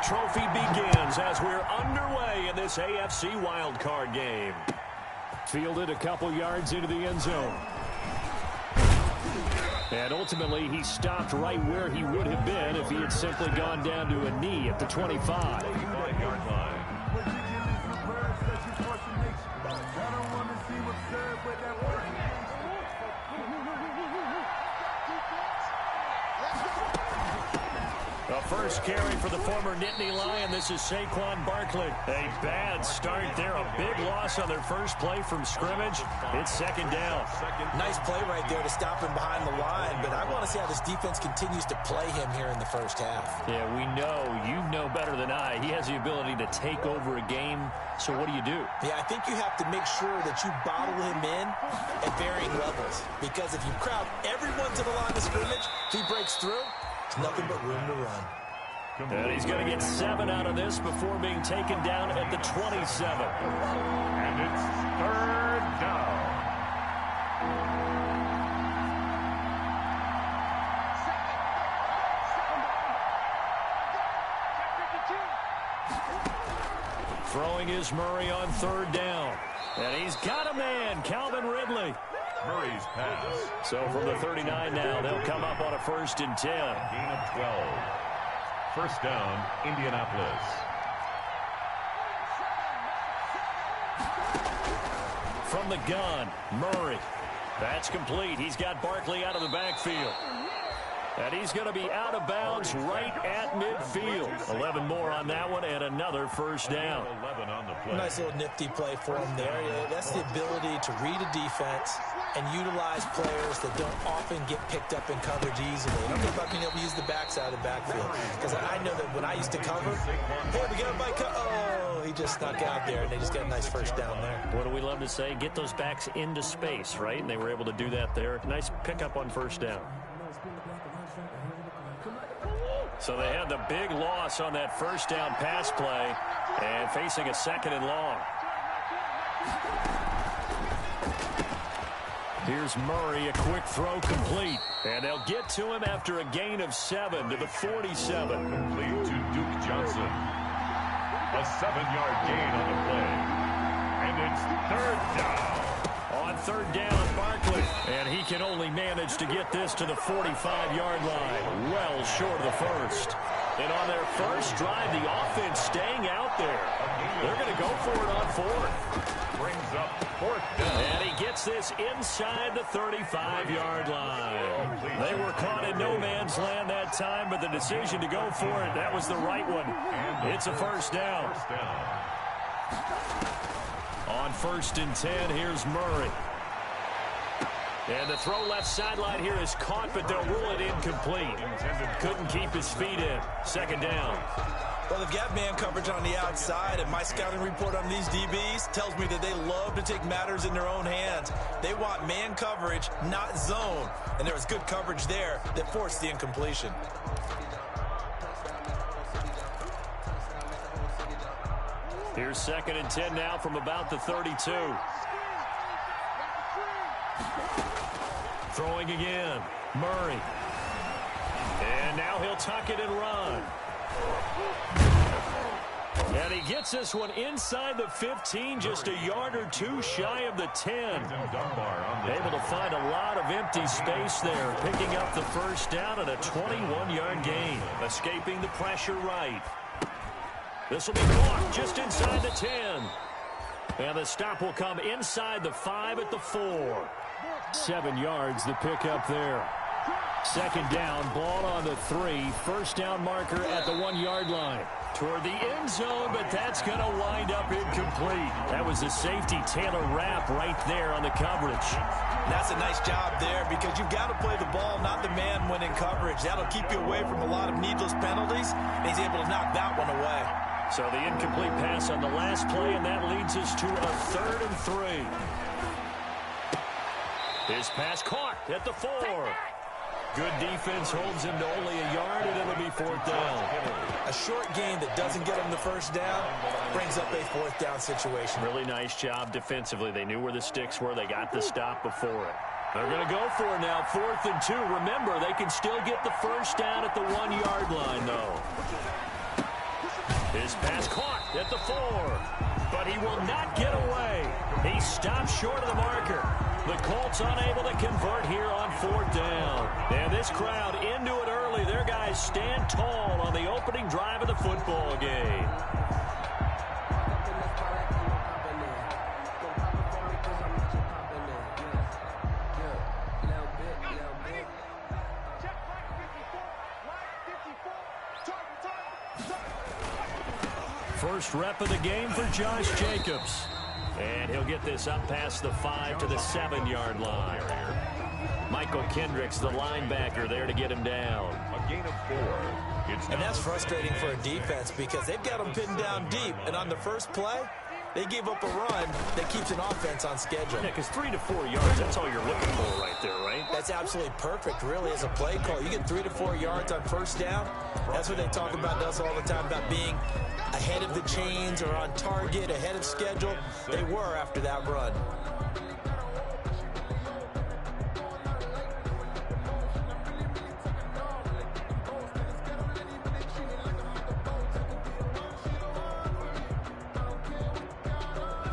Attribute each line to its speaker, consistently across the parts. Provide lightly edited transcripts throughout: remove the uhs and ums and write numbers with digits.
Speaker 1: trophy begins as we're underway in this AFC wildcard game. Fielded a couple yards into the end zone. And ultimately, he stopped right where he would have been if he had simply gone down to a knee at the 25. The first carry for the former Nittany Lion. This is Saquon Barkley. A bad start there. A big loss on their first play from scrimmage. It's second down.
Speaker 2: Nice play right there to stop him behind the line, but I want to see how this defense continues to play him here in the first half.
Speaker 1: Yeah, we know. You know better than I. He has the ability to take over a game. So what do you do?
Speaker 2: Yeah, I think you have to make sure that you bottle him in at varying levels, because if you crowd everyone to the line of scrimmage, if he breaks through, there's nothing but room to run.
Speaker 1: And he's going to get 7 out of this before being taken down at the 27.
Speaker 3: And it's third down.
Speaker 1: Throwing is Murray on third down. And he's got a man, Calvin Ridley.
Speaker 3: Murray's pass.
Speaker 1: So from the 39 now, they'll come up on a 1st and 10.
Speaker 3: Gain of 12. First down, Indianapolis.
Speaker 1: From the gun, Murray. That's complete. He's got Barkley out of the backfield. And he's going to be out of bounds right at midfield. 11 more on that one and another first down.
Speaker 3: 11 on the play.
Speaker 2: Nice little nifty play for him there. That's the ability to read a defense and utilize players that don't often get picked up in coverage easily. I'm talking about being able to use the backside of the backfield. Because I know that when I used to cover, hey, we got a bike. Oh, he just snuck out there, and they just got a nice first down there.
Speaker 1: What do we love to say? Get those backs into space, right? And they were able to do that there. Nice pickup on first down. So they had the big loss on that first down pass play and facing a 2nd and long. Here's Murray, a quick throw complete. And they'll get to him after a gain of 7 to the 47.
Speaker 3: Complete to Duke Johnson. A 7-yard gain on the play. And it's third down.
Speaker 1: On third down, Barkley. And he can only manage to get this to the 45-yard line. Well short of the first. And on their first drive, the offense staying out there. They're going to go for it on 4th.
Speaker 3: Brings up 4th down.
Speaker 1: And he gets this inside the 35-yard line. They were caught in no man's land that time, but the decision to go for it, that was the right one. It's a first down. On 1st and 10, here's Murray. And the throw left sideline here is caught, but they'll rule it incomplete. Couldn't keep his feet in. 2nd down.
Speaker 2: Well, they've got man coverage on the outside, and my scouting report on these DBs tells me that they love to take matters in their own hands. They want man coverage, not zone. And there was good coverage there that forced the incompletion.
Speaker 1: Here's 2nd and 10 now from about the 32. Throwing again, Murray. And now he'll tuck it and run. And he gets this one inside the 15, just a yard or 2 shy of the 10. Able to find a lot of empty space there, picking up the first down and a 21-yard gain. Escaping the pressure right. This will be caught just inside the 10. And the stop will come inside the 5 at the 4. 7 yards the pickup there. 2nd down, ball on the 3. First down marker at the 1-yard line. Toward the end zone, but that's going to wind up incomplete. That was the safety Taylor Rapp right there on the coverage.
Speaker 2: That's a nice job there, because you've got to play the ball, not the man when in coverage. That'll keep you away from a lot of needless penalties, and he's able to knock that one away.
Speaker 1: So the incomplete pass on the last play, and that leads us to a 3rd and 3. His pass caught at the 4. Good defense holds him to only a yard, and it'll be 4th down.
Speaker 2: A short gain that doesn't get him the first down brings up a 4th down situation.
Speaker 1: Really nice job defensively. They knew where the sticks were. They got the stop before it. They're going to go for it now, 4th and 2. Remember, they can still get the first down at the 1-yard line, though. This pass caught at the 4. But he will not get away. He stops short of the marker. The Colts unable to convert here on 4th down. And this crowd into it early. Their guys stand tall on the opening drive of the football game. First rep of the game for Josh Jacobs. And he'll get this up past the 5 to the 7-yard line. Michael Kendricks, the linebacker, there to get him down.
Speaker 3: A gain of 4.
Speaker 2: And that's frustrating for a defense because they've got them pinned down deep. And on the first play, they gave up a run that keeps an offense on schedule.
Speaker 1: Yeah, because 3 to 4 yards, that's all you're looking for right there, right?
Speaker 2: That's absolutely perfect, really, as a play call. You get 3 to 4 yards on first down. That's what they talk about us all the time, about being ahead of the chains or on target, ahead of schedule. They were after that run.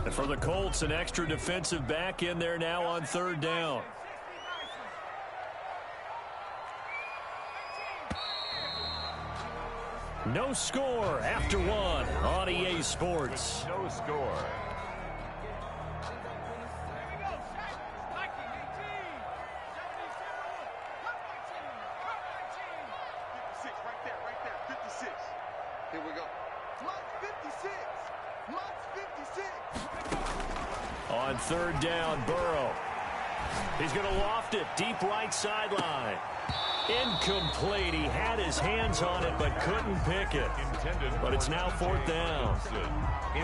Speaker 1: And for the Colts, an extra defensive back in there now on 3rd down. No score after 1 on EA Sports.
Speaker 3: No score.
Speaker 4: Here we go. Month 56. Month 56.
Speaker 1: On 3rd down, Burrow. He's going to loft it deep right sideline. Incomplete. He had his hands on it but couldn't pick it. But it's now 4th down.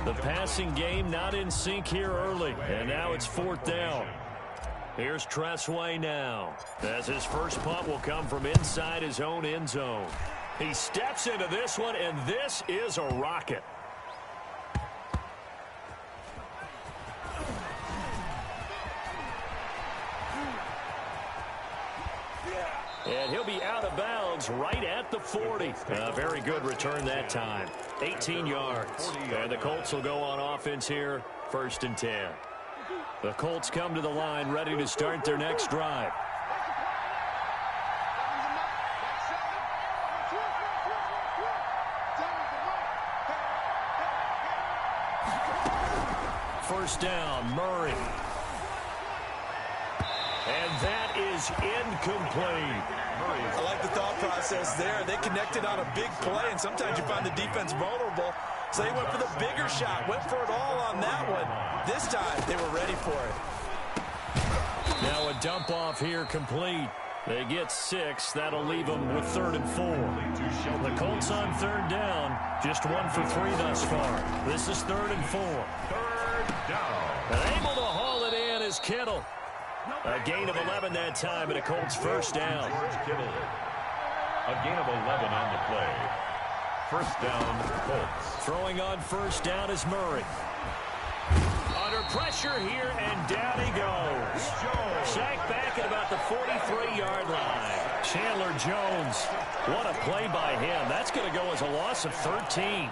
Speaker 1: The passing game not in sync here early. And now it's 4th down. Here's Tressway now, as his first punt will come from inside his own end zone. He steps into this one, and this is a rocket. And he'll be out of bounds right at the 40. A very good return that time. 18 yards. And the Colts will go on offense here, 1st and 10. The Colts come to the line ready to start their next drive. First down, Murray. And that is incomplete.
Speaker 2: I like the thought process there. They connected on a big play, and sometimes you find the defense vulnerable. So they went for the bigger shot, went for it all on that one. This time, they were ready for it.
Speaker 1: Now a dump off here complete. They get 6. That'll leave them with 3rd and 4. The Colts on 3rd down. Just 1 for 3 thus far. This is 3rd and 4.
Speaker 3: 3rd down.
Speaker 1: And able to haul it in is Kittle. A gain of 11 that time, and a Colts first down.
Speaker 3: Kittle. A gain of 11 on the play. First down, Colts.
Speaker 1: Throwing on first down is Murray. Under pressure here, and down he goes. Sacked back at about the 43-yard line. Chandler Jones. What a play by him. That's going to go as a loss of 13.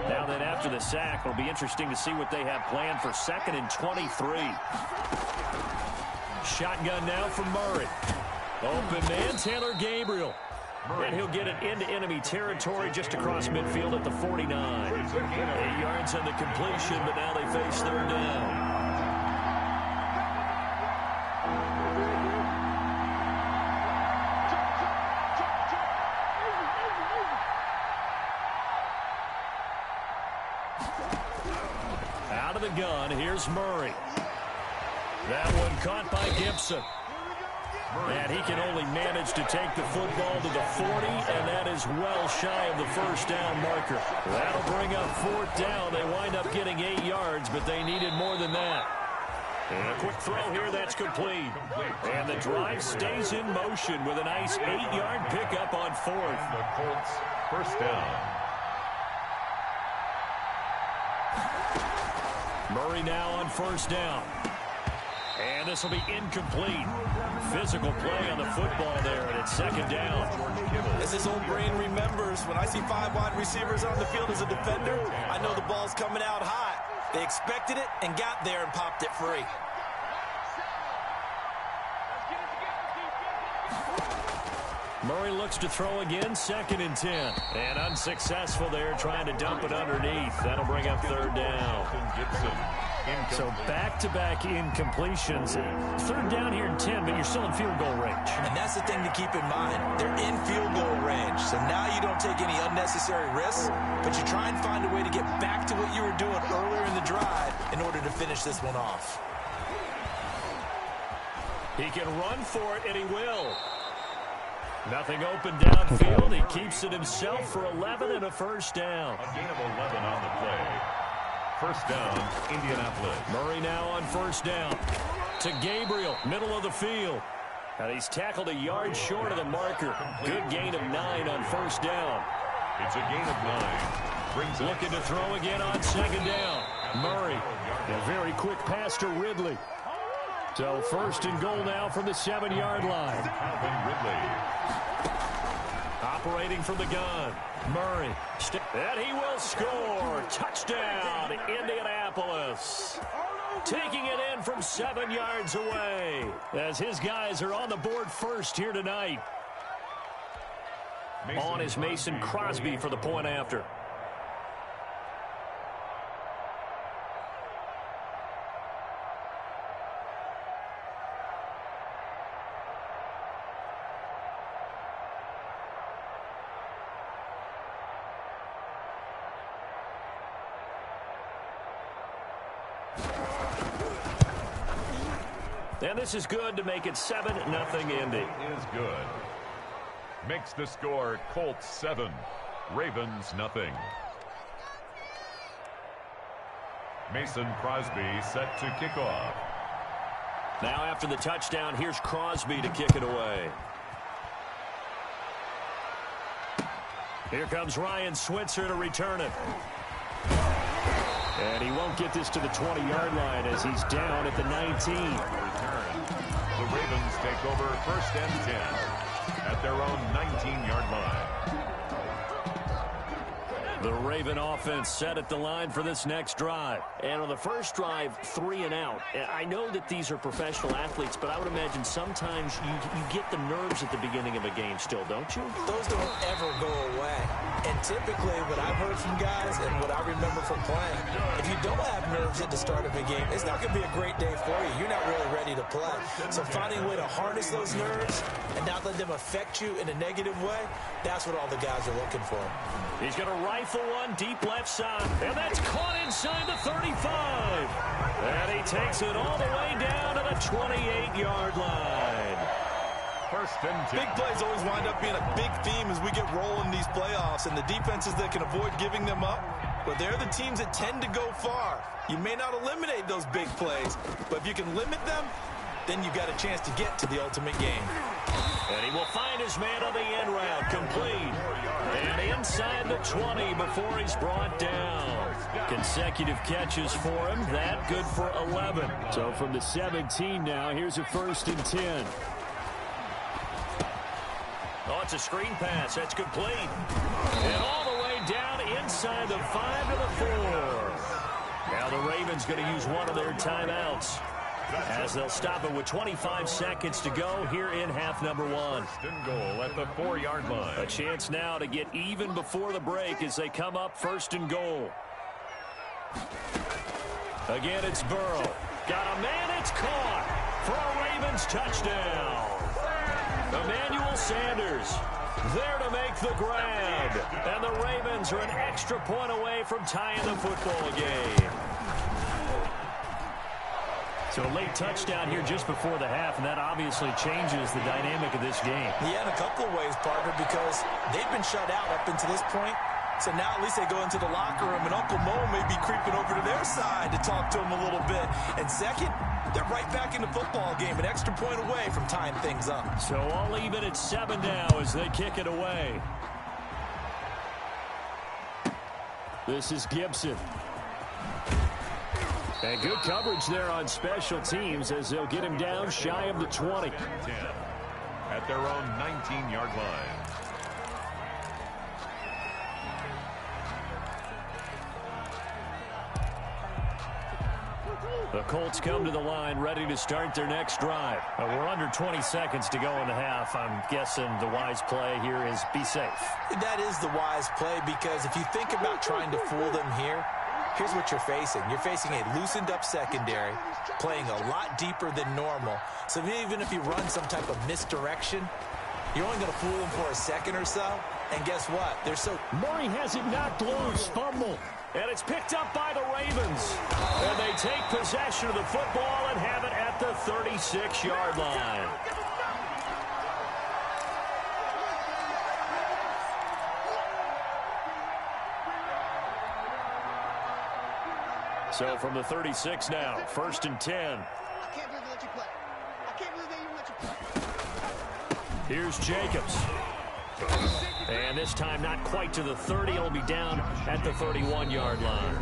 Speaker 1: Now then, after the sack, it'll be interesting to see what they have planned for 2nd and 23. Shotgun now for Murray. Open man, Taylor Gabriel. And he'll get it into enemy territory just across midfield at the 49. 8 yards on the completion, but now they face 3rd down. Out of the gun, here's Murray. That one caught by Gibson. And he can only manage to take the football to the 40, and that is well shy of the first down marker. That'll bring up 4th down. They wind up getting 8 yards, but they needed more than that. And a quick throw here, that's complete. And the drive stays in motion with a nice 8-yard pickup on 4th.
Speaker 3: The Colts first down.
Speaker 1: Murray now on first down. And And this will be incomplete. Physical play on the football there, and it's second down.
Speaker 2: As his old brain remembers, when I see 5 wide receivers on the field as a defender, I know the ball's coming out hot. They expected it and got there and popped it free.
Speaker 1: Murray looks to throw again, 2nd and 10. And unsuccessful there, trying to dump it underneath. That'll bring up 3rd down. So back-to-back incompletions. 3rd down here in 10, but you're still in field goal range.
Speaker 2: And that's the thing to keep in mind. They're in field goal range. So now you don't take any unnecessary risks, but you try and find a way to get back to what you were doing earlier in the drive in order to finish this one off.
Speaker 1: He can run for it, and he will. Nothing open downfield. He keeps it himself for 11 and a 1st down.
Speaker 3: A gain of 11 on the play. 1st down, Indianapolis.
Speaker 1: Murray now on 1st down. To Gabriel, middle of the field. And he's tackled a yard short of the marker. Good gain of 9 on 1st down.
Speaker 3: It's a gain of 9.
Speaker 1: Looking to throw again on 2nd down. Murray, a very quick pass to Ridley. So 1st and goal now from the 7-yard line. Operating from the gun. Murray. And he will score. Touchdown, Indianapolis. Taking it in from 7 yards away. As his guys are on the board first here tonight. On is Mason Crosby for the point after. And this is good to make it 7-0 Indy.
Speaker 3: Is good. Makes the score Colts 7, Ravens 0. Mason Crosby set to kick off.
Speaker 1: Now after the touchdown, here's Crosby to kick it away. Here comes Ryan Switzer to return it. And he won't get this to the 20-yard line as he's down at the 19.
Speaker 3: The Ravens take over 1st and 10 at their own 19-yard line.
Speaker 1: The Raven offense set at the line for this next drive. And on the first drive, 3 and out. I know that these are professional athletes, but I would imagine sometimes you get the nerves at the beginning of a game still, don't you?
Speaker 2: Those don't ever go away. And typically what I've heard from guys and what I remember from playing, if you don't have nerves at the start of a game, it's not going to be a great day for you. You're not really ready to play. So finding a way to harness those nerves and not let them affect you in a negative way, that's what all the guys are looking for.
Speaker 1: He's going to rifle one deep left side. And that's caught inside the 35. And he takes it all the way down to the 28-yard line.
Speaker 3: 1st and 10.
Speaker 2: Big plays always wind up being a big theme as we get rolling these playoffs, and the defenses that can avoid giving them up, but they're the teams that tend to go far. You may not eliminate those big plays, but if you can limit them, then you've got a chance to get to the ultimate game.
Speaker 1: And he will find his man on the end route, complete. And inside the 20 before he's brought down. Consecutive catches for him. That good for 11. So from the 17 now, here's a 1st and 10. Oh, it's a screen pass. That's complete. And all the way down inside the 5 to the 4. Now the Ravens going to use one of their timeouts, as they'll stop it with 25 seconds to go here in half number 1.
Speaker 3: 1st and goal at the 4-yard line.
Speaker 1: A chance now to get even before the break as they come up 1st and goal. Again, it's Burrow. Got a man, it's caught for a Ravens touchdown. Emmanuel Sanders there to make the grab. And the Ravens are an extra point away from tying the football game. So a late touchdown here just before the half, and that obviously changes the dynamic of this game.
Speaker 2: Yeah, in a couple of ways, partner, because they've been shut out up until this point. So now at least they go into the locker room, and Uncle Mo may be creeping over to their side to talk to them a little bit. And second, they're right back in the football game, an extra point away from tying things up.
Speaker 1: So all even at 7 now as they kick it away. And good coverage there on special teams as they'll get him down shy of the 20.
Speaker 3: 10 at their own 19-yard line.
Speaker 1: The Colts come to the line ready to start their next drive. We're under 20 seconds to go in the half. I'm guessing the wise play here is be safe.
Speaker 2: That is the wise play, because if you think about trying to fool them here, here's what you're facing. You're facing a loosened up secondary, playing a lot deeper than normal. So even if you run some type of misdirection, you're only going to fool them for a second or so. And guess what? They're so...
Speaker 1: Murray has it knocked loose. Fumble. And it's picked up by the Ravens. And they take possession of the football and have it at the 36-yard line. So from the 36 now, 1st and 10.
Speaker 4: I can't believe they let you play. I can't believe they even let you play.
Speaker 1: Here's Jacobs. And this time not quite to the 30. It'll be down at the 31-yard line.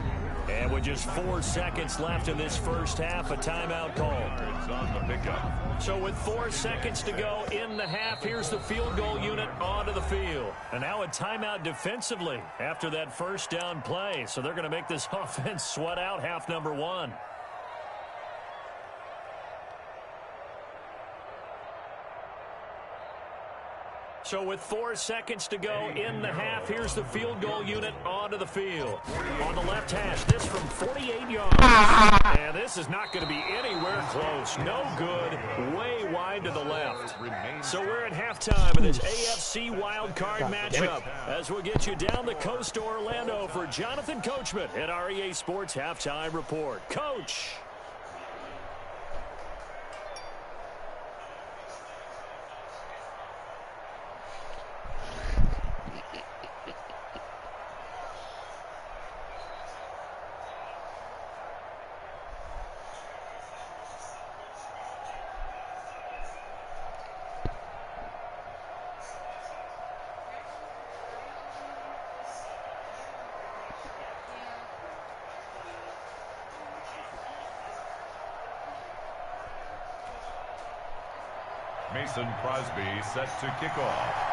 Speaker 1: And with just 4 seconds left in this first half, a timeout called.
Speaker 3: It's on the pickup.
Speaker 1: So with 4 seconds to go in the half, here's the field goal unit onto the field. And now a timeout defensively after that first down play. So they're going to make this offense sweat out half number 1. So with 4 seconds to go in the half, here's the field goal unit onto the field. On the left hash, this from 48 yards. And this is not going to be anywhere close. No good. Way wide to the left. So we're at halftime of this AFC wildcard matchup as we'll get you down the coast to Orlando for Jonathan Coachman at our EA Sports Halftime Report. Coach.
Speaker 3: Mason Crosby set to kick off.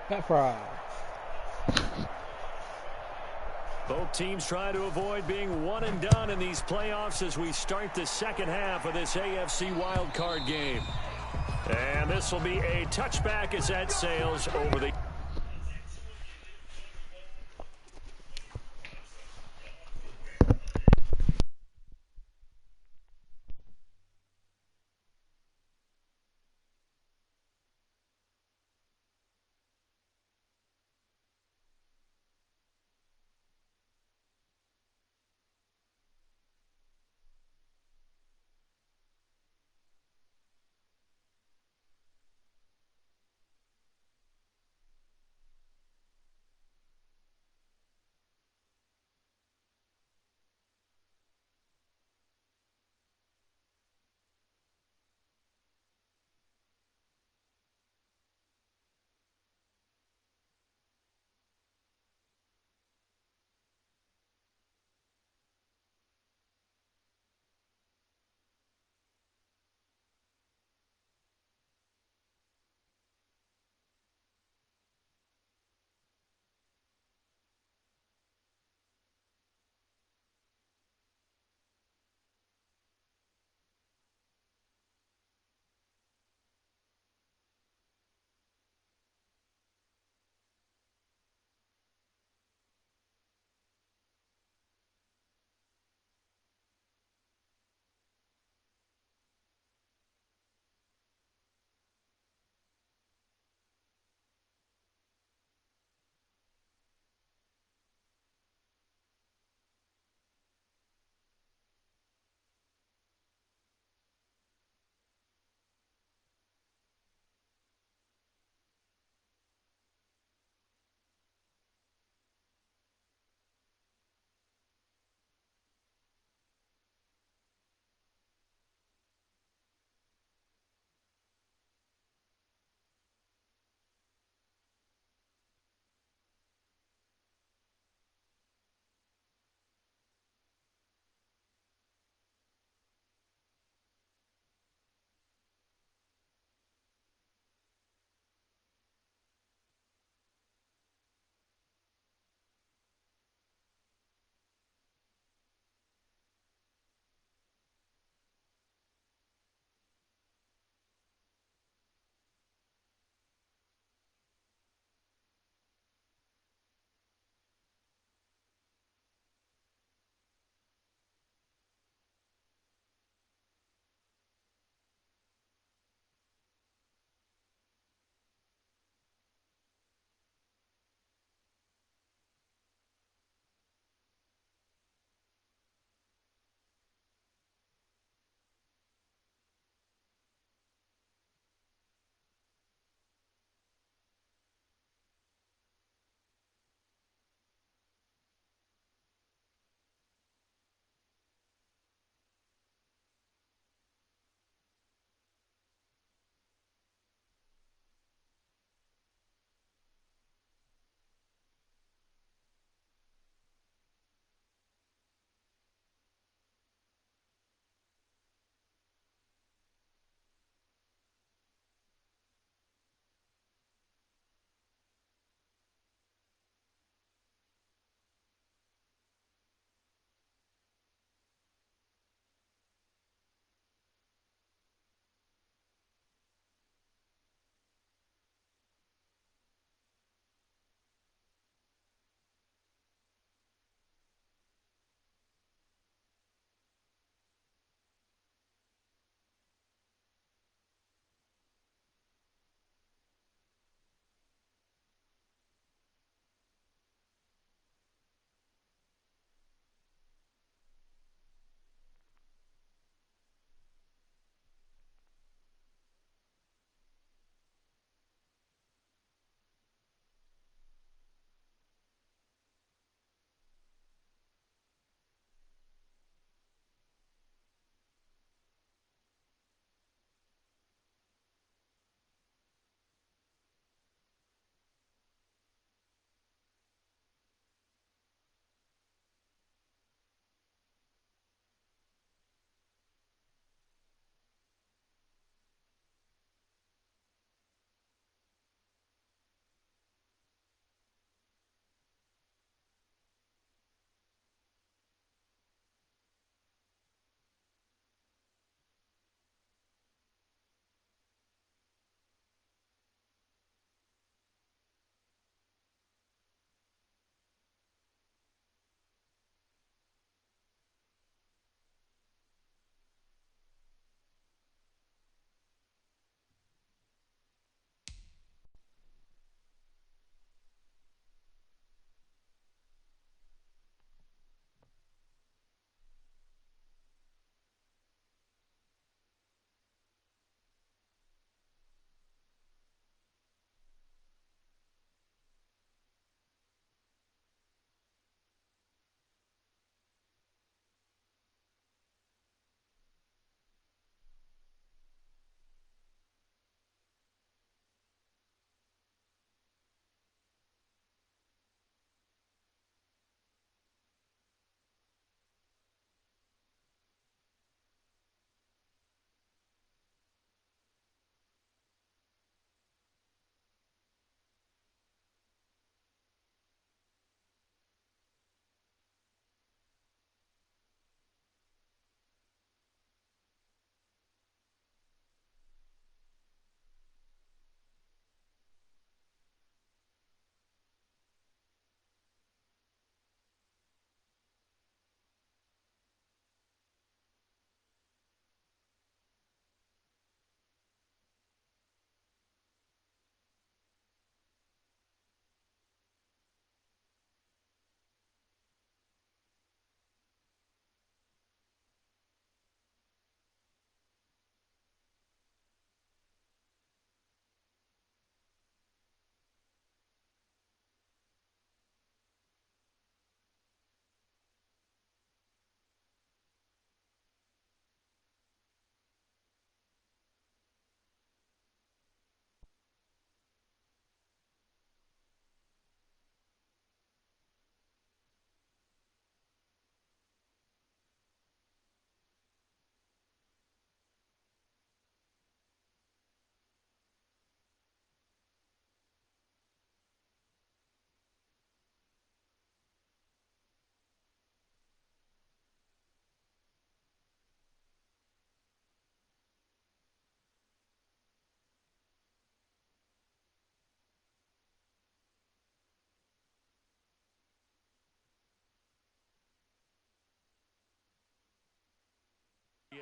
Speaker 5: Pat Fry.
Speaker 1: Both teams try to avoid being one and done in these playoffs as we start the second half of this AFC wildcard game. And this will be a touchback as that sails over the...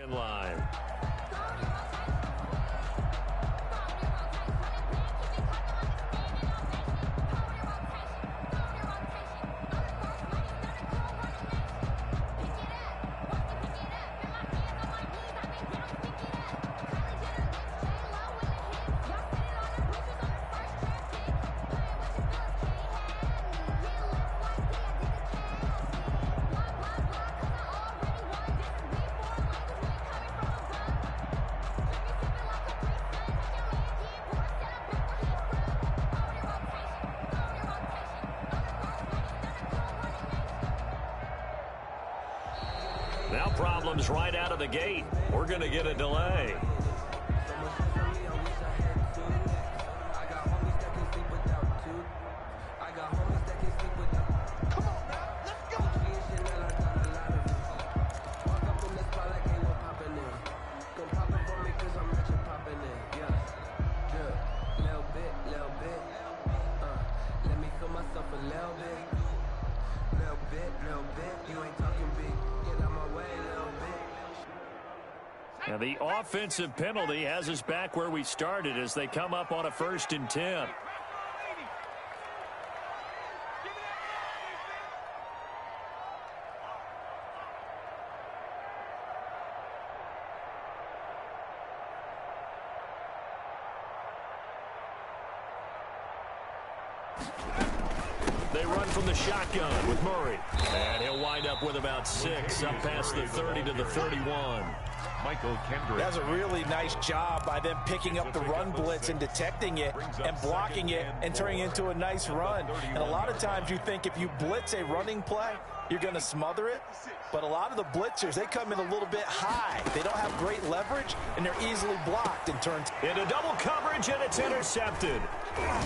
Speaker 1: In line. Now problems right out of the gate. We're going to get a delay. Now the offensive penalty has us back where we started as they come up on a 1st and 10. They run from the shotgun with Murray. And he'll wind up with about 6 up past the 30 to the 31.
Speaker 3: Michael Kendrick.
Speaker 2: That's a really nice job by them picking up the run blitz and detecting it and blocking it and turning it into a nice run. And a lot of times you think if you blitz a running play, you're going to smother it. But a lot of the blitzers, they come in a little bit high. They don't have great leverage, and they're easily blocked and turned.
Speaker 1: Into double coverage, and it's intercepted.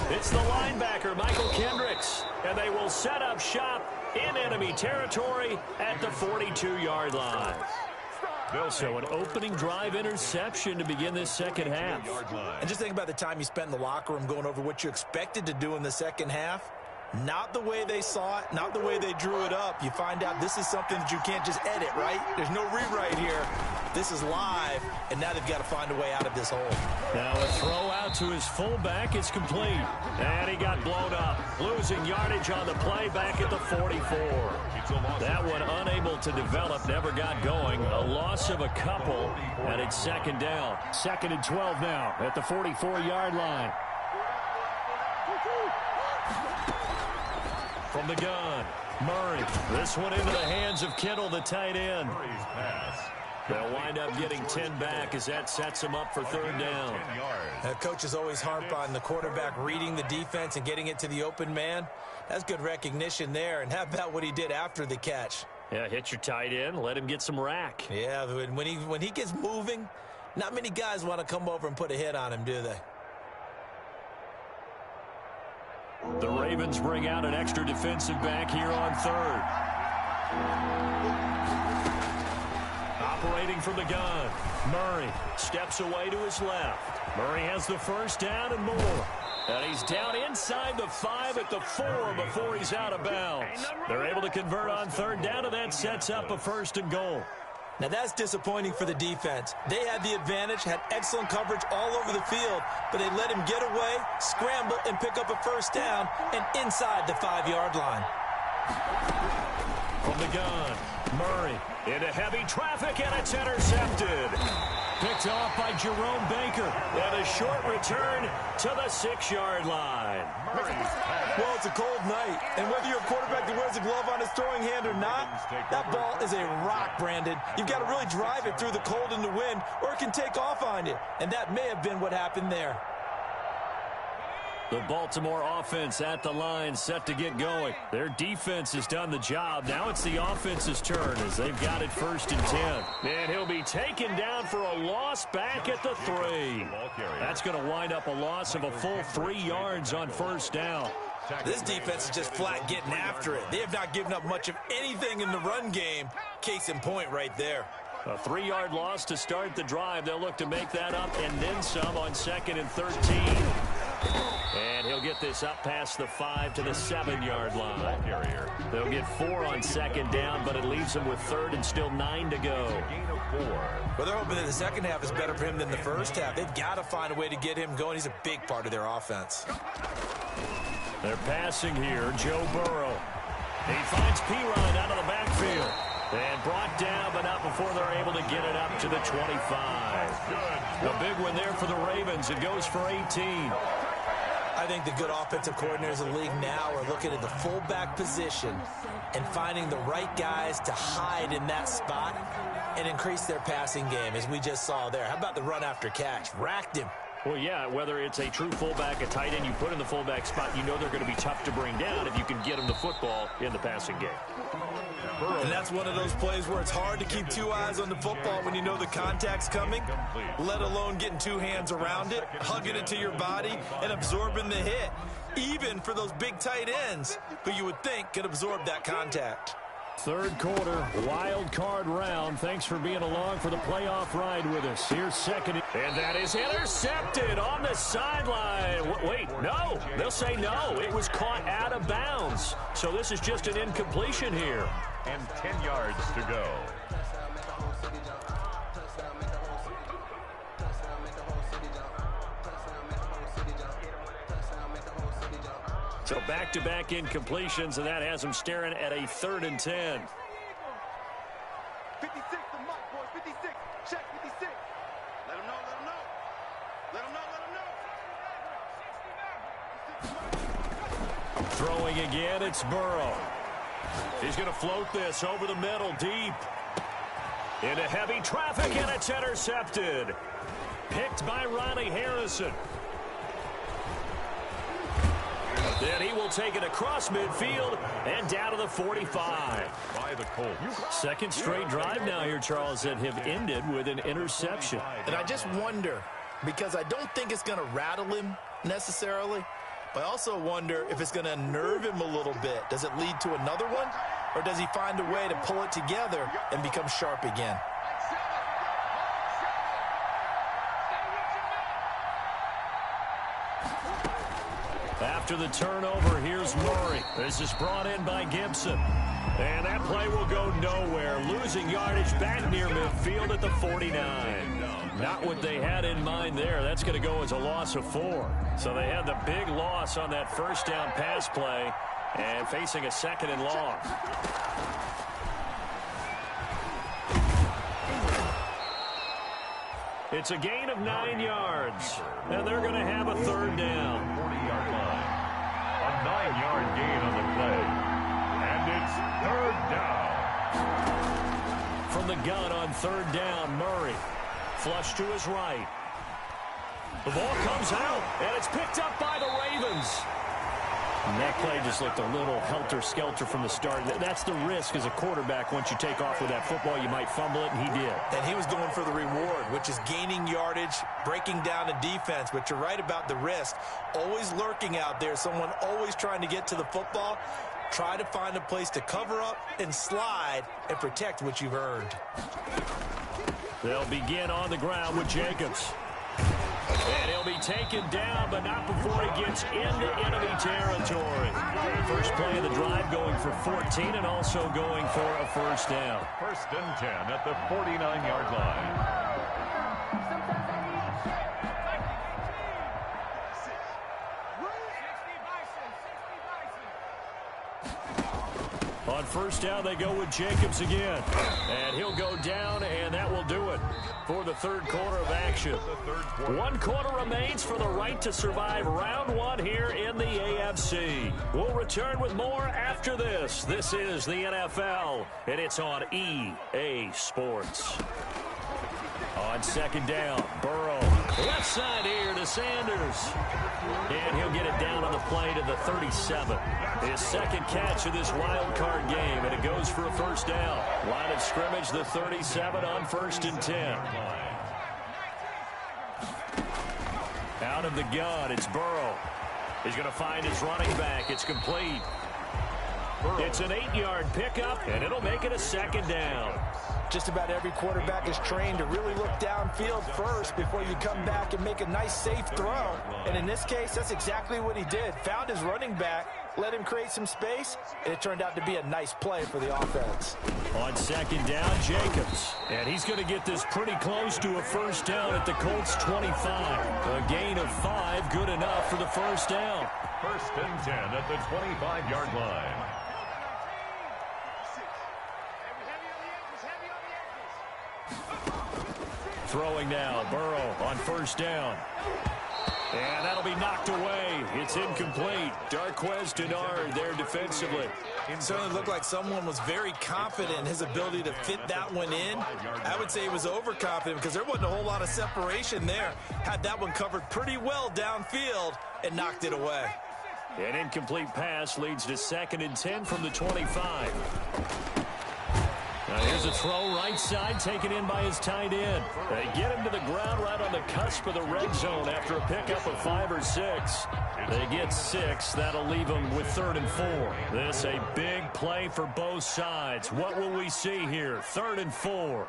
Speaker 1: It's the linebacker, Michael Kendricks. And they will set up shop in enemy territory at the 42-yard line. So an opening drive interception to begin this second half.
Speaker 2: And just think about the time you spent in the locker room going over what you expected to do in the second half. Not the way they saw it, not the way they drew it up. You find out this is something that you can't just edit, right? There's no rewrite here. This is live, and now they've got to find a way out of this hole.
Speaker 1: Now a throw out to his fullback is complete. And he got blown up, losing yardage on the play back at the 44. That one unable to develop, never got going. A loss of a couple, and it's 2nd down. 2nd and 12 now at the 44-yard line. From the gun, Murray. This one into the hands of Kittle, the tight end. They'll wind up getting 10 back as that sets them up for 3rd down.
Speaker 2: Coaches always harp on the quarterback reading the defense and getting it to the open man. That's good recognition there. And how about what he did after the catch?
Speaker 1: Yeah, hit your tight end, let him get some rack.
Speaker 2: Yeah, when he gets moving, not many guys want to come over and put a hit on him, do they?
Speaker 1: The Ravens bring out an extra defensive back here on 3rd. Operating from the gun, Murray steps away to his left. Murray has the 1st down and more. And he's down inside the 5 at the 4 before he's out of bounds. They're able to convert on 3rd down, and that sets up a 1st and goal.
Speaker 2: Now, that's disappointing for the defense. They had the advantage, had excellent coverage all over the field, but they let him get away, scramble, and pick up a 1st down, and inside the 5-yard line.
Speaker 1: From the gun, Murray into heavy traffic, and it's intercepted. Picked off by Jerome Baker, and a short return to the 6-yard line.
Speaker 2: Well, it's a cold night, and whether you're a quarterback that wears a glove on his throwing hand or not, that ball is a rock, Brandon. You've got to really drive it through the cold and the wind, or it can take off on you, and that may have been what happened there.
Speaker 1: The Baltimore offense at the line, set to get going. Their defense has done the job. Now it's the offense's turn as they've got it 1st and 10. And he'll be taken down for a loss back at the 3. That's going to wind up a loss of a full 3 yards on 1st down.
Speaker 2: This defense is just flat getting after it. They have not given up much of anything in the run game. Case in point right there.
Speaker 1: A 3-yard loss to start the drive. They'll look to make that up and then some on 2nd and 13. And he'll get this up past the 5 to the 7-yard line. They'll get 4 on second down, but it leaves them with third and still 9 to go.
Speaker 3: Gain of 4.
Speaker 2: Well, they're hoping that the second half is better for him than the first half. They've got to find a way to get him going. He's a big part of their offense.
Speaker 1: They're passing here. Joe Burrow. He finds Pirine out of the backfield. And brought down, but not before they're able to get it up to the 25. A big one there for the Ravens. It goes for 18.
Speaker 2: I think the good offensive coordinators in the league now are looking at the fullback position and finding the right guys to hide in that spot and increase their passing game, as we just saw there. How about the run after catch? Racked him.
Speaker 1: Well, yeah, whether it's a true fullback, a tight end you put in the fullback spot, you know they're going to be tough to bring down if you can get them the football in the passing game.
Speaker 2: And that's one of those plays where it's hard to keep two eyes on the football when you know the contact's coming, let alone getting two hands around it, hugging it to your body, and absorbing the hit, even for those big tight ends who you would think could absorb that contact.
Speaker 1: Third quarter, wild card round. Thanks for being along for the playoff ride with us. Here's second. And that is intercepted on the sideline. Wait, no. They'll say no. It was caught out of bounds. So this is just an incompletion here.
Speaker 3: And 10 yards to go.
Speaker 1: So back-to-back incompletions, and that has them staring at a 3rd and 10.
Speaker 4: 56, the mic, boys. 56. Check 56. Let him know, let him know. Let him know, let him know.
Speaker 1: Throwing again, it's Burrow. He's going to float this over the middle, deep. Into heavy traffic, and it's intercepted. Picked by Ronnie Harrison. Then he will take it across midfield and down to the 45.
Speaker 3: By the Colts.
Speaker 1: Second straight drive now here, Charles, that have ended with an interception.
Speaker 2: And I just wonder, because I don't think it's going to rattle him necessarily, but I also wonder if it's going to unnerve him a little bit. Does it lead to another one, or does he find a way to pull it together and become sharp again?
Speaker 1: After the turnover, here's Murray. This is brought in by Gibson. And that play will go nowhere. Losing yardage back near midfield at the 49. Not what they had in mind there. That's going to go as a loss of 4. So they had the big loss on that first down pass play and facing a 2nd and long. It's a gain of 9 yards. And they're going to have a 3rd down.
Speaker 3: 40-yard line. A 9-yard gain on the play. And it's 3rd down.
Speaker 1: From the gun on 3rd down, Murray. Flush to his right. The ball comes out, and it's picked up by the Ravens. And that play just looked a little helter-skelter from the start. That's the risk as a quarterback. Once you take off with that football, you might fumble it, and he did.
Speaker 2: And he was going for the reward, which is gaining yardage, breaking down a defense. But you're right about the risk. Always lurking out there, someone always trying to get to the football. Try to find a place to cover up and slide and protect what you've earned.
Speaker 1: They'll begin on the ground with Jacobs. And he'll be taken down, but not before he gets into enemy territory. First play of the drive going for 14 and also going for a 1st down.
Speaker 3: 1st and 10 at the 49-yard line.
Speaker 1: On 1st down, they go with Jacobs again. And he'll go down, and that will do it for the 3rd quarter of action. 1 quarter remains for the right to survive round 1 here in the AFC. We'll return with more after this. This is the NFL, and it's on EA Sports. On 2nd down, Burrow. Left side here to Sanders. And he'll get it down on the play to the 37. His 2nd catch of this wild card game, and it goes for a 1st down. Line of scrimmage, the 37 on 1st and 10. Out of the gun, it's Burrow. He's going to find his running back. It's complete. It's an 8-yard pickup, and it'll make it a second down.
Speaker 2: Just about every quarterback is trained to really look downfield first before you come back and make a nice, safe throw. And in this case, that's exactly what he did. Found his running back, let him create some space, and it turned out to be a nice play for the offense.
Speaker 1: On second down, Jacobs. And he's going to get this pretty close to a first down at the Colts' 25. A gain of 5, good enough for the first down.
Speaker 3: First and 10 at the 25-yard line.
Speaker 1: Throwing now, Burrow on first down. And that'll be knocked away. It's incomplete. Darquez Denard there defensively.
Speaker 2: It certainly looked like someone was very confident in his ability to fit that one in. I would say he was overconfident because there wasn't a whole lot of separation there. Had that one covered pretty well downfield and knocked it away.
Speaker 1: An incomplete pass leads to 2nd and 10 from the 25. Now here's a throw right side taken in by his tight end. They get him to the ground right on the cusp of the red zone after a pickup of 5 or 6. They get 6. That'll leave them with 3rd and 4. This a big play for both sides. What will we see here? 3rd and 4.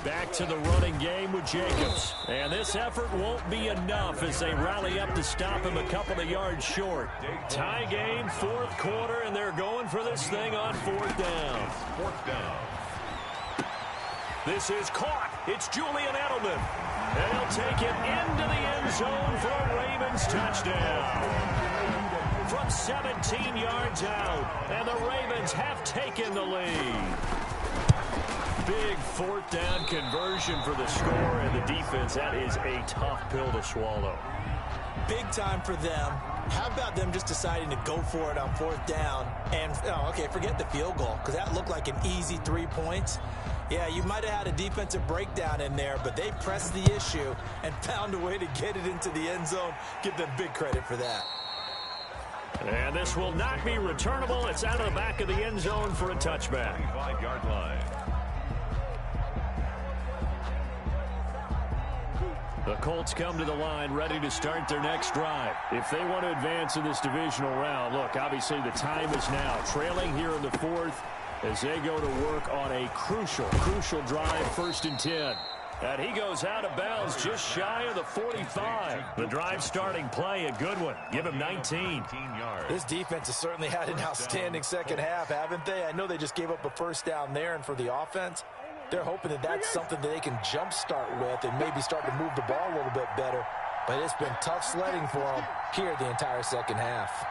Speaker 1: Back to the running game with Jacobs. And this effort won't be enough as they rally up to stop him a couple of yards short. Tie game, 4th quarter, and they're going for this thing on 4th down.
Speaker 3: 4th down.
Speaker 1: This is caught. It's Julian Edelman. And he'll take it into the end zone for a Ravens touchdown. From 17 yards out, and the Ravens have taken the lead. Big 4th down conversion for the score, and the defense, that is a tough pill to swallow.
Speaker 2: Big time for them. How about them just deciding to go for it on 4th down? And, okay, forget the field goal, because that looked like an easy 3 points. Yeah, you might have had a defensive breakdown in there, but they pressed the issue and found a way to get it into the end zone. Give them big credit for that.
Speaker 1: And this will not be returnable. It's out of the back of the end zone for a touchback.
Speaker 3: 5-yard line.
Speaker 1: The Colts come to the line ready to start their next drive. If they want to advance in this divisional round, look, obviously the time is now. Trailing here in the 4th as they go to work on a crucial drive, 1st and 10. And he goes out of bounds just shy of the 45. The drive starting play, a good one. Give him 19.
Speaker 2: This defense has certainly had an outstanding second half, haven't they? I know they just gave up a first down there, and for the offense, they're hoping that that's something that they can jumpstart with and maybe start to move the ball a little bit better. But it's been tough sledding for them here the entire second half.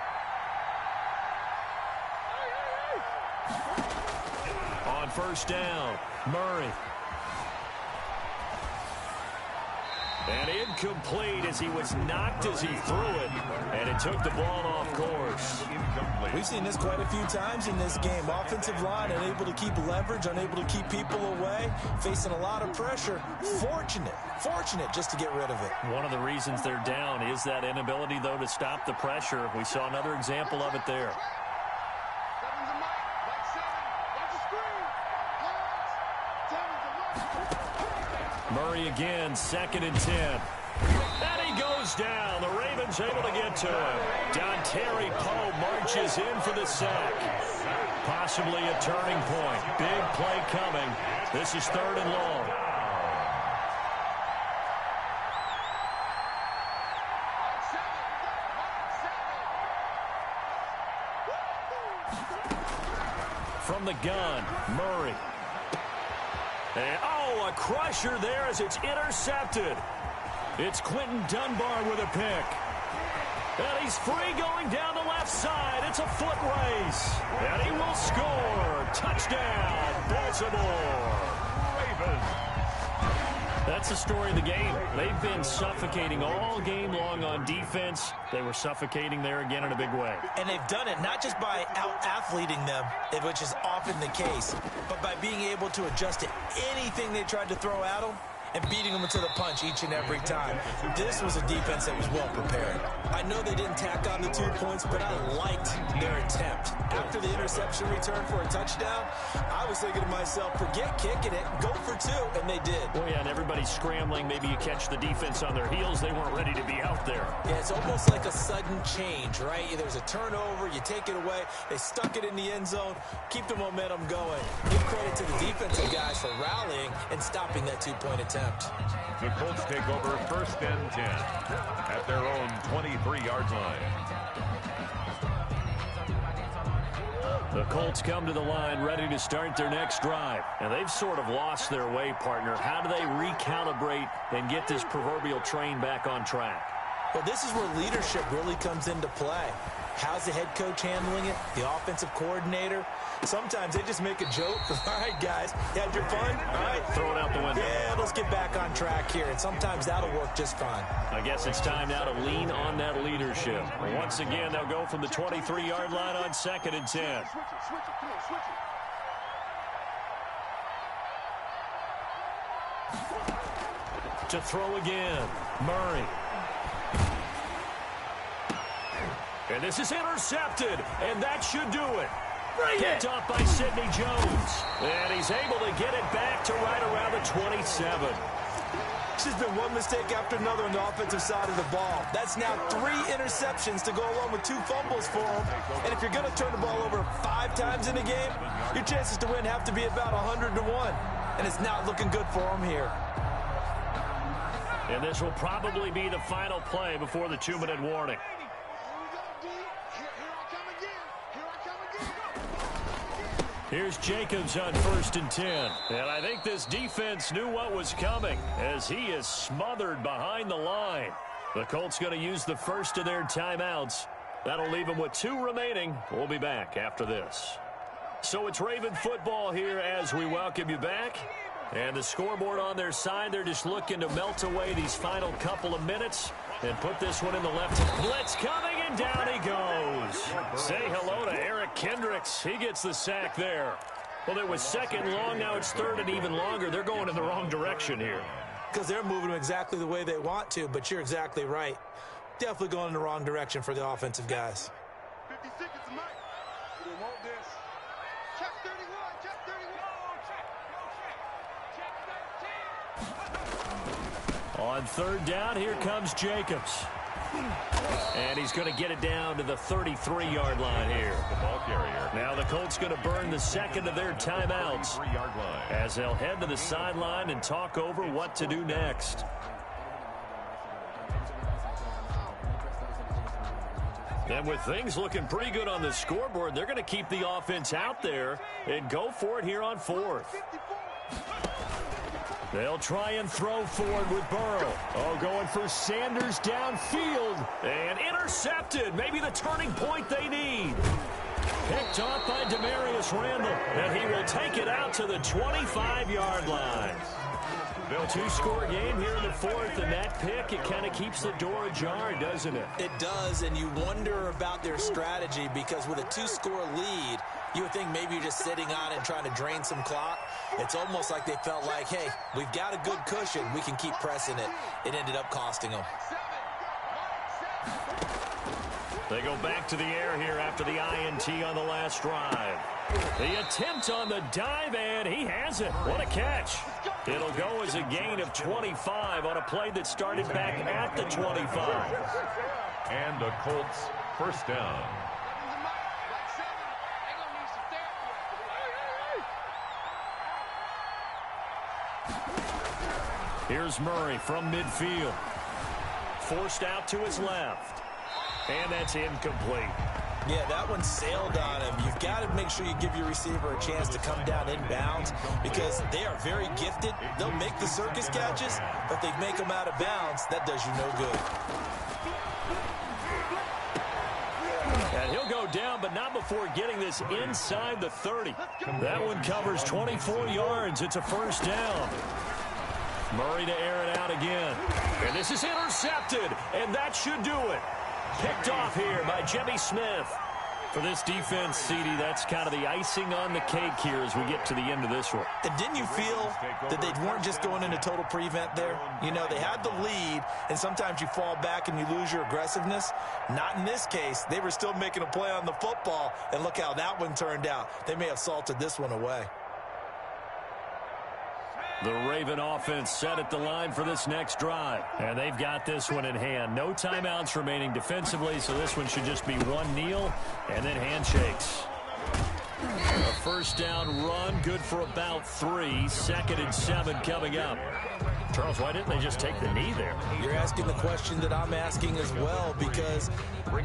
Speaker 1: On first down, Murray. And incomplete as he was knocked as he threw it. And it took the ball off course.
Speaker 2: We've seen this quite a few times in this game. Offensive line unable to keep leverage, unable to keep people away, facing a lot of pressure. Fortunate just to get rid of it.
Speaker 1: One of the reasons they're down is that inability, though, to stop the pressure. We saw another example of it there. Murray again, 2nd and 10. And he goes down. The Ravens able to get to him. Dontari Poe marches in for the sack. Possibly a turning point. Big play coming. This is 3rd and long. From the gun, Murray. And, a crusher there as it's intercepted. It's Quentin Dunbar with a pick. And he's free going down the left side. It's a foot race. And he will score. Touchdown, Baltimore. Ravens. That's the story of the game. They've been suffocating all game long on defense. They were suffocating there again in a big way.
Speaker 2: And they've done it not just by out-athleting them, which is often the case, but by being able to adjust to anything they tried to throw at them and beating them to the punch each and every time. This was a defense that was well prepared. I know they didn't tack on the 2 points, but I liked their attempt. After the interception return for a touchdown, I was thinking to myself, forget kicking it, go for 2, and they did.
Speaker 1: Well, yeah, and everybody's scrambling. Maybe you catch the defense on their heels. They weren't ready to be out there.
Speaker 2: Yeah, it's almost like a sudden change, right? There's a turnover, you take it away, they stuck it in the end zone, keep the momentum going. Give credit to the defensive guys for rallying and stopping that 2-point attempt.
Speaker 3: The Colts take over 1st and 10 at their own 23-yard line.
Speaker 1: The Colts come to the line ready to start their next drive. And they've sort of lost their way, partner. How do they recalibrate and get this proverbial train back on track?
Speaker 2: Well, this is where leadership really comes into play. How's the head coach handling it? The offensive coordinator? Sometimes they just make a joke. All right, guys, you had your fun? All right.
Speaker 1: Throw it out the window.
Speaker 2: Yeah, let's get back on track here. And sometimes that'll work just fine.
Speaker 1: I guess it's time now to lean on that leadership. Once again, they'll go from the 23-yard line on 2nd and 10.
Speaker 4: Switch it, come on, switch it.
Speaker 1: To throw again, Murray. And this is intercepted, and that should do it. Picked off by Sidney Jones. And he's able to get it back to right around the 27.
Speaker 2: This has been one mistake after another on the offensive side of the ball. That's now 3 interceptions to go along with 2 fumbles for him. And if you're going to turn the ball over 5 times in a game, your chances to win have to be about 100 to 1. And it's not looking good for him here.
Speaker 1: And this will probably be the final play before the 2-minute warning. Here's Jacobs on 1st and 10. And I think this defense knew what was coming as he is smothered behind the line. The Colts going to use the first of their timeouts. That'll leave them with 2 remaining. We'll be back after this. So it's Raven football here as we welcome you back. And the scoreboard on their side, they're just looking to melt away these final couple of minutes and put this one in the left. Blitz coming, and down he goes. Say hello to Eric Kendricks. He gets the sack there. Well, it was 2nd long. Now it's 3rd and even longer. They're going in the wrong direction here.
Speaker 2: Because they're moving them exactly the way they want to, but you're exactly right. Definitely going in the wrong direction for the offensive guys.
Speaker 4: 56 is Mike. We don't want this. Check 31, check 31.
Speaker 1: On 3rd down, here comes Jacobs. And he's going to get it down to the 33-yard line here.
Speaker 3: The ball carrier.
Speaker 1: Now the Colts going to burn the 2nd of their timeouts
Speaker 3: 3-yard line.
Speaker 1: as they'll head to the sideline and talk over what to do next. And with things looking pretty good on the scoreboard, they're going to keep the offense out there and go for it here on 4th. They'll try and throw forward with Burrow. Oh, going for Sanders downfield. And intercepted. Maybe the turning point they need. Picked off by Demarius Randall. And he will take it out to the 25-yard line. 2-score game here in the 4th, and that pick, it kind of keeps the door ajar, doesn't it?
Speaker 2: It does, and you wonder about their strategy because with a 2-score lead, you would think maybe you're just sitting on and trying to drain some clock. It's almost like they felt like, hey, we've got a good cushion. We can keep pressing it. It ended up costing them.
Speaker 1: They go back to the air here after the INT on the last drive. The attempt on the dive, and he has it. What a catch. It'll go as a gain of 25 on a play that started back at the 25.
Speaker 3: And the Colts 1st down.
Speaker 1: Here's Murray from midfield. Forced out to his left. And that's incomplete.
Speaker 2: Yeah, that one sailed on him. You've got to make sure you give your receiver a chance to come down inbounds because they are very gifted. They'll make the circus catches, but they make them out of bounds. That does you no good.
Speaker 1: And he'll go down, but not before getting this inside the 30. That one covers 24 yards. It's a 1st down. Murray to air it out again. And this is intercepted, and that should do it. Picked off here by Jimmy Smith. For this defense, CD, that's kind of the icing on the cake here as we get to the end of this one.
Speaker 2: And didn't you feel that they weren't just going into total prevent there? You know, they had the lead, and sometimes you fall back and you lose your aggressiveness. Not in this case. They were still making a play on the football, and look how that one turned out. They may have salted this one away.
Speaker 1: The Raven offense set at the line for this next drive. And they've got this one in hand. No timeouts remaining defensively, so this one should just be one kneel and then handshakes. A first down run, good for about 3. 2nd and 7 coming up. Charles, why didn't they just take the knee there?
Speaker 2: You're asking the question that I'm asking as well, because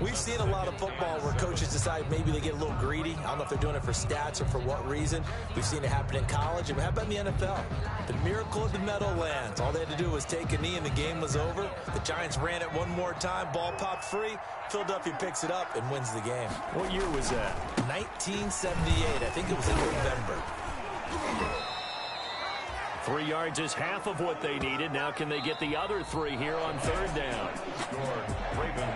Speaker 2: we've seen a lot of football where coaches decide maybe they get a little greedy. I don't know if they're doing it for stats or for what reason. We've seen it happen in college. And how about in the NFL? The miracle of the Meadowlands. All they had to do was take a knee and the game was over. The Giants ran it one more time. Ball popped free. Philadelphia picks it up and wins the game.
Speaker 1: What year was that?
Speaker 2: 1978. I think it was in November.
Speaker 1: 3 yards is half of what they needed. Now can they get the other 3 here on 3rd down?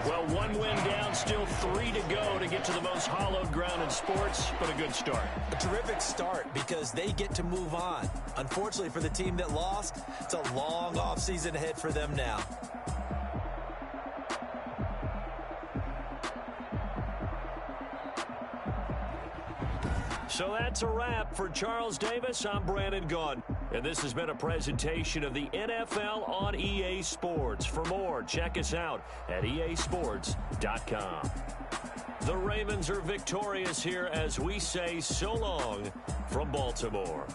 Speaker 1: Well, 1 win down, still 3 to go to get to the most hallowed ground in sports, but a good start.
Speaker 2: A terrific start because they get to move on. Unfortunately for the team that lost, it's a long offseason ahead for them now.
Speaker 1: So that's a wrap for Charles Davis. I'm Brandon Gaudin. And this has been a presentation of the NFL on EA Sports. For more, check us out at easports.com. The Ravens are victorious here as we say so long from Baltimore.